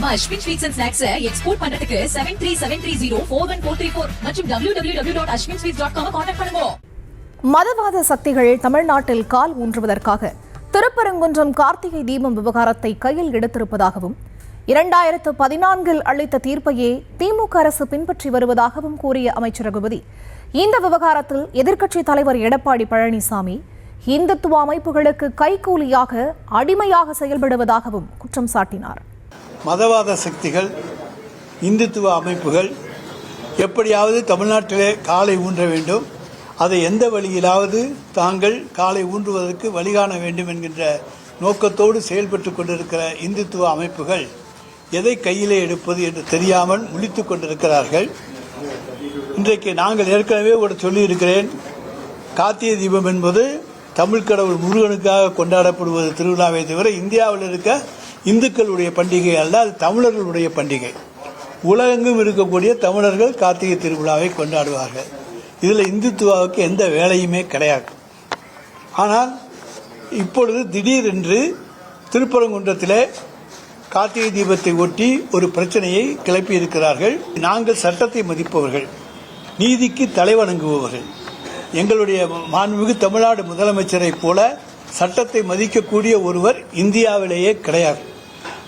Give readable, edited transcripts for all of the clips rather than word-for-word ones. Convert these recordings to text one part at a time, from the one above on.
நம்ம Ashwin sweets and snacks export பண்றதுக்கு 7373041434 மற்றும் www.ashwinsweets.com கான்டாக்ட் பண்ணுங்க. மதவாத சக்திகள் தமிழ்நாட்டில் கால் ஊன்றுவதற்காக திருப்பரங்குன்றம் கார்த்திகை தீபம் விவகாரத்தை கையில் எடுத்திருப்பதாகவும் 2014 அளித்த தீர்ப்பையே திமுக அரசு பின்பற்றி வருவதாகவும் கூறிய அமைச்சர் ரகுபதி, இந்த விவகாரத்தில் எதிர்க்கட்சித் தலைவர் எடப்பாடி பழனிசாமி இந்துத்துவ அமைப்புகளுக்கு கைகூலியாக அடிமையாக செயல்படுவதாகவும் குற்றம் சாட்டினார். மதவாத சக்திகள், இந்துத்துவ அமைப்புகள் எப்படியாவது தமிழ்நாட்டிலே காலை ஊன்ற வேண்டும், அதை எந்த வழியிலாவது தாங்கள் காலை ஊன்றுவதற்கு வழிகாண வேண்டும் என்கின்ற நோக்கத்தோடு செயல்பட்டு கொண்டிருக்கிற இந்துத்துவ அமைப்புகள் எதை கையிலே எடுப்பது என்று தெரியாமல் முழித்துக் கொண்டிருக்கிறார்கள். இன்றைக்கு நாங்கள் ஏற்கனவே ஒரு சொல்லியிருக்கிறேன், கார்த்திகை தீபம் என்பது தமிழ் கடவுள் முருகனுக்காக கொண்டாடப்படுவது திருவிழாவை தவிர இந்தியாவில் இருக்க இந்துக்களுடைய பண்டிகை அல்ல, அது தமிழர்களுடைய பண்டிகை. உலகெங்கும் இருக்கக்கூடிய தமிழர்கள் கார்த்திகை திருவிழாவை கொண்டாடுவார்கள். இதில் இந்துத்துவாவுக்கு எந்த வேலையுமே கிடையாது. ஆனால் இப்பொழுது திடீரென்று திருப்பரங்குன்றத்திலே கார்த்திகை தீபத்தை ஒட்டி ஒரு பிரச்சனையை கிளப்பியிருக்கிறார்கள். நாங்கள் சட்டத்தை மதிப்பவர்கள், நீதிக்கு தலைவணங்குபவர்கள். எங்களுடைய மாண்புமிகு தமிழ்நாடு முதலமைச்சரை போல சட்டத்தை மதிக்கக்கூடிய ஒருவர் இந்தியாவிலேயே கிடையாது.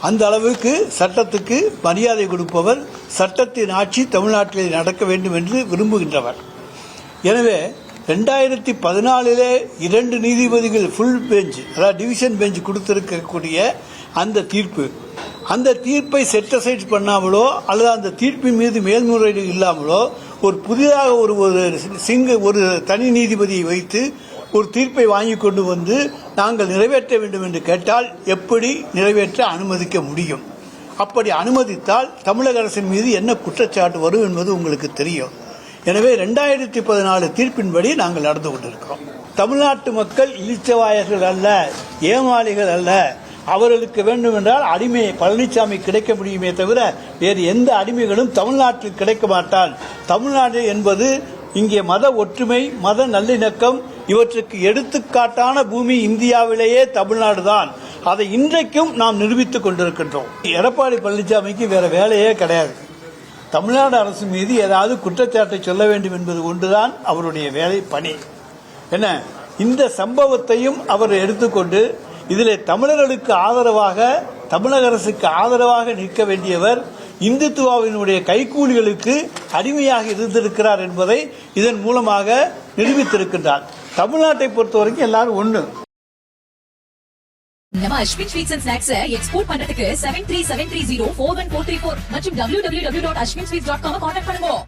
அந்த அளவுக்கு சட்டத்துக்கு மரியாதை கொடுப்பவர், சட்டத்தின் ஆட்சி தமிழ்நாட்டிலே நடக்க வேண்டும் என்று விரும்புகின்றவர். எனவே 2014 2 நீதிபதிகள் ஃபுல் பெஞ்ச், அதாவது டிவிஷன் பெஞ்ச் கொடுத்திருக்கக்கூடிய அந்த தீர்ப்பை செட்டிசைட் பண்ணாமலோ அல்லது அந்த தீர்ப்பின் மீது மேல்முறையீடு இல்லாமலோ ஒரு புதிதாக ஒரு தனி நீதிபதியை வைத்து ஒரு தீர்ப்பை வாங்கி கொண்டு வந்து நாங்கள் நிறைவேற்ற வேண்டும் என்று கேட்டால் எப்படி நிறைவேற்ற அனுமதிக்க முடியும்? அப்படி அனுமதித்தால் தமிழக அரசின் மீது என்ன குற்றச்சாட்டு வரும் என்பது உங்களுக்கு தெரியும். எனவே 2014 தீர்ப்பின்படி நாங்கள் நடந்து கொண்டிருக்கிறோம். தமிழ்நாட்டு மக்கள் இழிச்சவாயர்கள் அல்ல, ஏமாளிகள் அல்ல. அவர்களுக்கு வேண்டும் என்றால் அடிமை பழனிசாமி கிடைக்க முடியுமே தவிர வேறு எந்த அடிமைகளும் தமிழ்நாட்டில் கிடைக்க மாட்டான். தமிழ்நாடு என்பது இங்கே மத ஒற்றுமை, மத நல்லிணக்கம் இவற்றுக்கு எடுத்துக்காட்டான பூமி இந்தியாவிலேயே தமிழ்நாடு தான். அதை இன்றைக்கும் நாம் நிரூபித்துக் கொண்டிருக்கின்றோம். எடப்பாடி பழனிசாமிக்கு வேற வேலையே கிடையாது. தமிழ்நாடு அரசு மீது ஏதாவது குற்றச்சாட்டை சொல்ல வேண்டும் என்பது ஒன்றுதான் அவருடைய வேலை பணி. என்ன, இந்த சம்பவத்தையும் அவர் எடுத்துக்கொண்டு இதிலே தமிழர்களுக்கு ஆதரவாக, தமிழக அரசுக்கு ஆதரவாக நிற்க வேண்டியவர் இந்துத்துவாவினுடைய கைக்கூலிகளுக்கு அடிமையாக இருந்திருக்கிறார் என்பதை இதன் மூலமாக நிரூபித்திருக்கின்றார். தமிழ்நாட்டை பொறுத்தவரைக்கும் எல்லாரும் ஒண்ணு. நம்ம Ashwin sweets and snacks export பண்றதுக்கு 7373041434 மற்றும் www.ashwinsweets.com கான்டாக்ட் பண்ணுங்க.